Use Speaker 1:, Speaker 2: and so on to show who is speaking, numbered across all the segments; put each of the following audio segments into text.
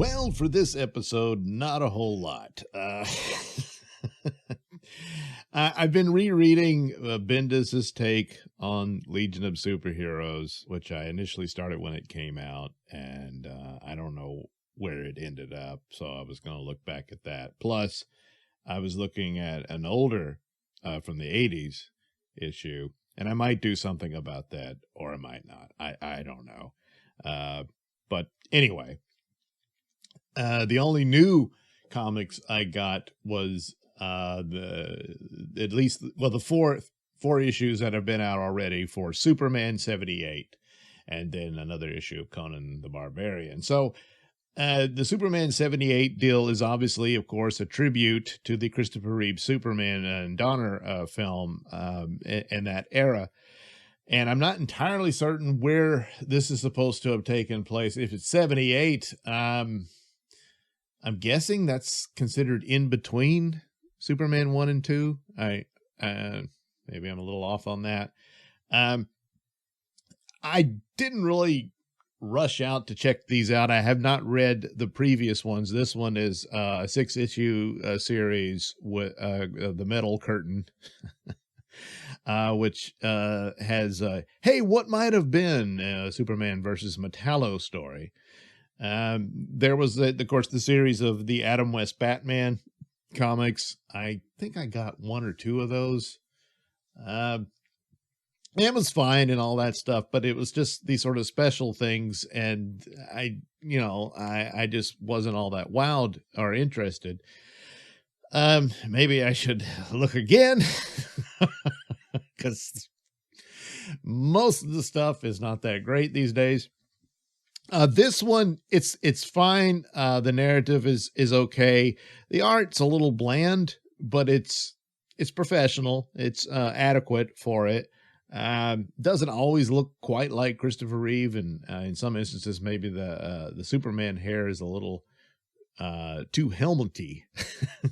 Speaker 1: Well, for this episode, not a whole lot. I've been rereading Bendis's take on Legion of Superheroes, which I initially started when it came out, and I don't know where it ended up, so I was going to look back at that. Plus, I was looking at an older, from the 80s issue, and I might do something about that, or I might not. I don't know. But anyway, the only new comics I got was the four issues that have been out already for Superman 78, and then another issue of Conan the Barbarian. So the Superman 78 deal is obviously, of course, a tribute to the Christopher Reeve Superman and Donner film in that era. And I'm not entirely certain where this is supposed to have taken place. If it's 78, I'm guessing that's considered in between Superman 1 and 2. Maybe I'm a little off on that. I didn't really rush out to check these out. I have not read the previous ones. This one is a 6-issue series with the Metal Curtain. Which has hey, what might have been Superman versus Metallo story. There was, of course, the series of the Adam West Batman comics. I think I got one or two of those. It was fine and all that stuff, but it was just these sort of special things, and I just wasn't all that wowed or interested. Maybe I should look again. Because most of the stuff is not that great these days. This one, it's fine. The narrative is okay. The art's a little bland, but it's professional. It's adequate for it. Doesn't always look quite like Christopher Reeve, and in some instances, maybe the Superman hair is a little too helmety.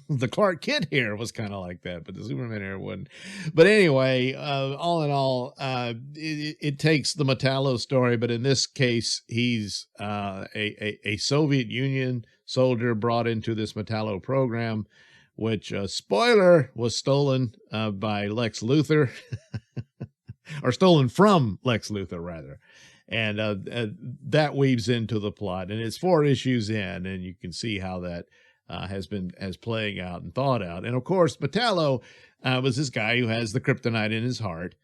Speaker 1: The Clark Kent hair was kind of like that, but the Superman hair wouldn't. But anyway, all in all, it takes the Metallo story, but in this case, he's a Soviet Union soldier brought into this Metallo program, which, spoiler, was stolen by Lex Luthor, or stolen from Lex Luthor, rather. And that weaves into the plot, and it's 4 issues in, and you can see how that has playing out and thought out. And of course, Metallo was this guy who has the kryptonite in his heart,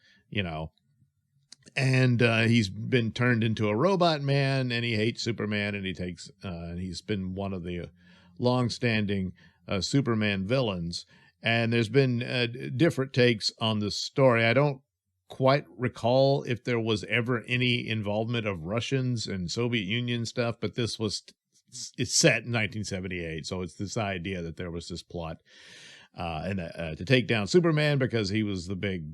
Speaker 1: and he's been turned into a robot man, and he hates Superman, and he's been one of the long-standing Superman villains. And there's been different takes on the story. I don't quite recall if there was ever any involvement of Russians and Soviet Union stuff, but it's set in 1978, so it's this idea that there was this plot to take down Superman because he was the big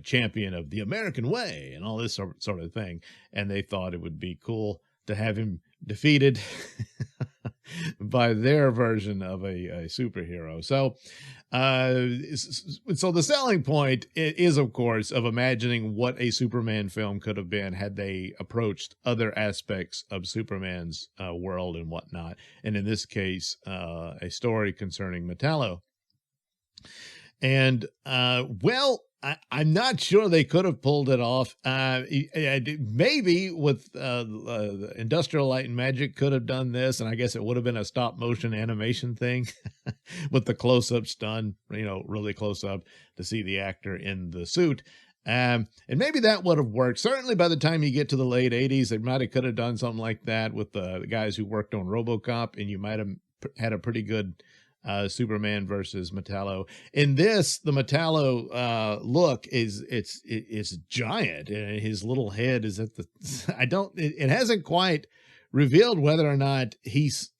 Speaker 1: champion of the American way and all this sort of thing, and they thought it would be cool to have him defeated by their version of a superhero. So the selling point is, of course, of imagining what a Superman film could have been had they approached other aspects of Superman's world and whatnot. And in this case, a story concerning Metallo. And, I'm not sure they could have pulled it off. Maybe with Industrial Light and Magic could have done this, and I guess it would have been a stop motion animation thing with the close-ups done, really close up to see the actor in the suit. And maybe that would have worked. Certainly by the time you get to the late 80s, they might have could have done something like that with the guys who worked on RoboCop, and you might have had a pretty good Superman versus Metallo. In this, the Metallo look is giant, and his little head is at the. It hasn't quite revealed whether or not he's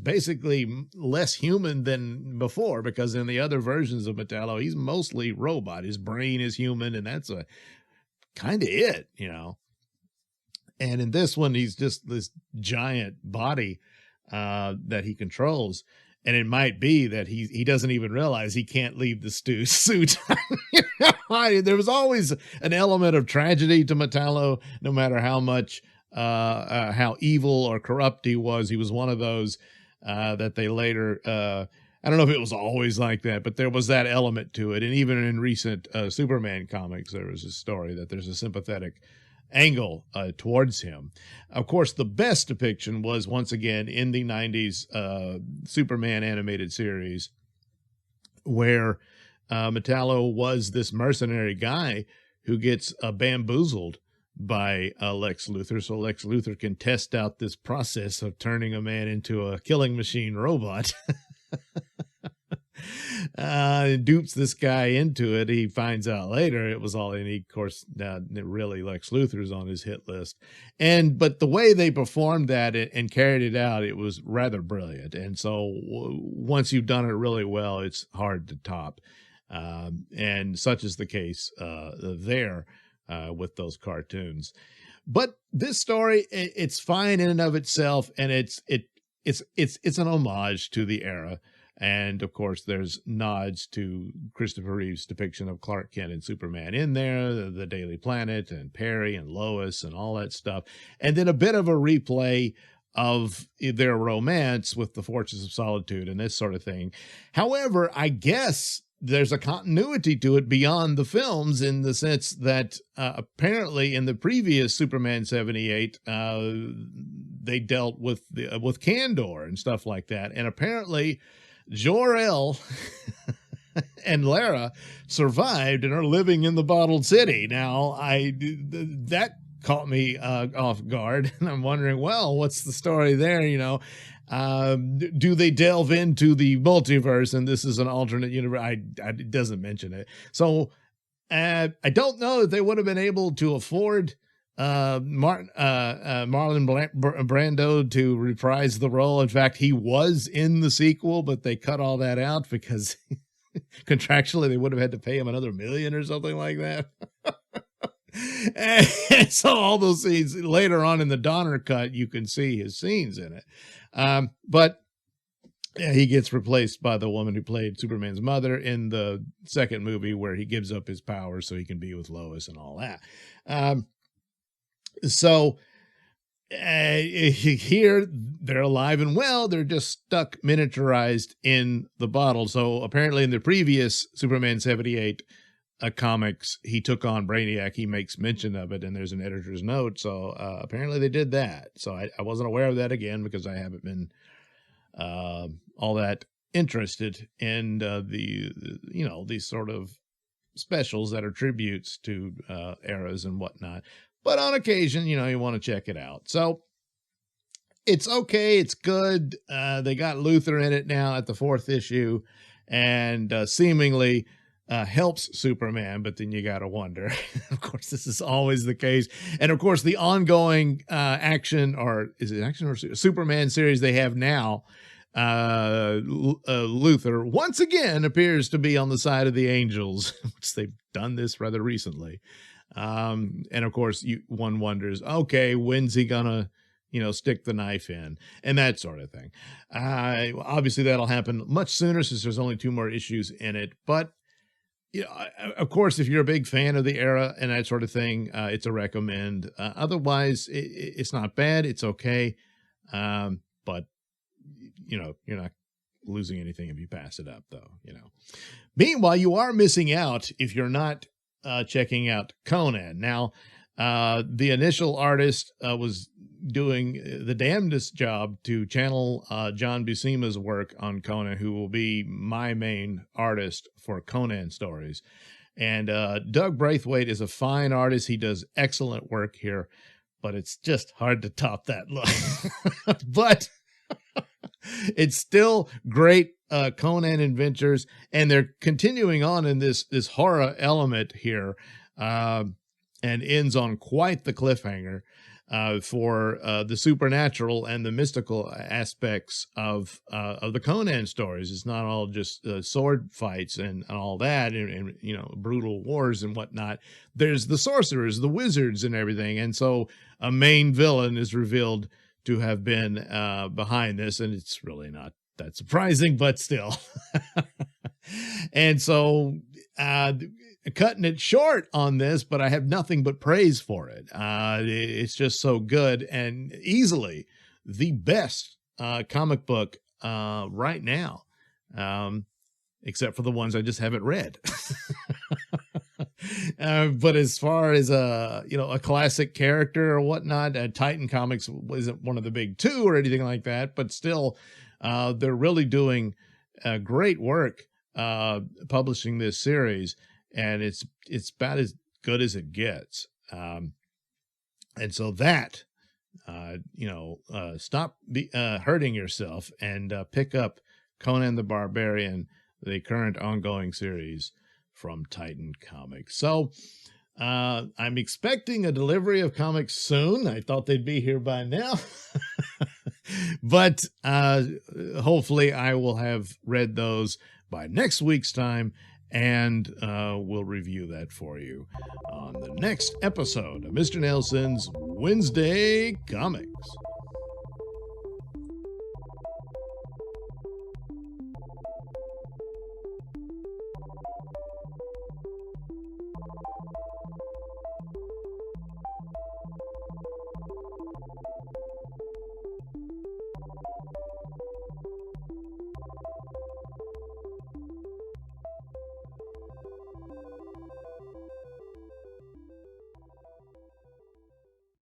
Speaker 1: basically less human than before, because in the other versions of Metallo, he's mostly robot. His brain is human, and that's a kind of it, And in this one, he's just this giant body that he controls, and it might be that he doesn't even realize he can't leave the suit. There was always an element of tragedy to Metallo, no matter how much how evil or corrupt he was. He was one of those that they later. I don't know if it was always like that, but there was that element to it. And even in recent Superman comics, there was a story that there's a sympathetic angle towards him. Of course, the best depiction was once again in the 90s Superman animated series, where Metallo was this mercenary guy who gets bamboozled by Lex Luthor. So Lex Luthor can test out this process of turning a man into a killing machine robot. Dupes this guy into it. He finds out later it was all, and he, of course, really Lex Luthor's on his hit list. But the way they performed that and carried it out, it was rather brilliant. And so once you've done it really well, it's hard to top. And such is the case there with those cartoons. But this story, it's fine in and of itself, and it's an homage to the era. And of course, there's nods to Christopher Reeve's depiction of Clark Kent and Superman in there, the Daily Planet and Perry and Lois and all that stuff. And then a bit of a replay of their romance with the Fortress of Solitude and this sort of thing. However, I guess there's a continuity to it beyond the films, in the sense that apparently in the previous Superman 78, they dealt with Kandor and stuff like that. And apparently Jor-El and Lara survived and are living in the bottled city. Now, that caught me off guard, and I'm wondering, well, what's the story there? Do they delve into the multiverse and this is an alternate universe? It doesn't mention it. So I don't know if they would have been able to afford Marlon Brando to reprise the role. In fact, he was in the sequel, but they cut all that out because contractually they would have had to pay him another $1 million or something like that. And so all those scenes later on in the Donner cut, you can see his scenes in it. But yeah, he gets replaced by the woman who played Superman's mother in the second movie, where he gives up his powers so he can be with Lois and all that. So here they're alive and well. They're just stuck miniaturized in the bottle. So apparently in the previous Superman 78 comics, he took on Brainiac. He makes mention of it, and there's an editor's note. So apparently they did that. So I wasn't aware of that, again, because I haven't been all that interested in these sort of specials that are tributes to eras and whatnot. But on occasion, you want to check it out. So it's okay. It's good. They got Luthor in it now at the 4th issue, and seemingly helps Superman. But then you got to wonder. Of course, this is always the case. And of course, the ongoing action, or is it action or Superman series they have now, Luthor once again appears to be on the side of the angels, which they've done this rather recently. And of course, one wonders, okay, when's he gonna, stick the knife in, and that sort of thing. Obviously that'll happen much sooner, since there's only 2 more issues in it. But of course, if you're a big fan of the era and that sort of thing, it's a recommend. Otherwise, it's not bad. It's okay. But you're not losing anything if you pass it up, though. Meanwhile, you are missing out if you're not checking out Conan. Now, the initial artist was doing the damnedest job to channel John Buscema's work on Conan, who will be my main artist for Conan stories. And Doug Braithwaite is a fine artist. He does excellent work here, but it's just hard to top that look. But it's still great Conan adventures, and they're continuing on in this horror element here, and ends on quite the cliffhanger for the supernatural and the mystical aspects of the Conan stories. It's not all just sword fights and all that, and brutal wars and whatnot. There's the sorcerers, the wizards, and everything, and so a main villain is revealed to have been behind this, and it's really not that surprising, but still. And so cutting it short on this, but I have nothing but praise for it. It's just so good and easily the best comic book right now, except for the ones I just haven't read. But as far as a classic character or whatnot, Titan Comics isn't one of the big two or anything like that, but still, they're really doing great work publishing this series, and it's about as good as it gets. And so that stop hurting yourself and pick up Conan the Barbarian, the current ongoing series from Titan Comics. So I'm expecting a delivery of comics soon. I thought they'd be here by now. But hopefully I will have read those by next week's time, and we'll review that for you on the next episode of Mr. Nelson's Wednesday Comics.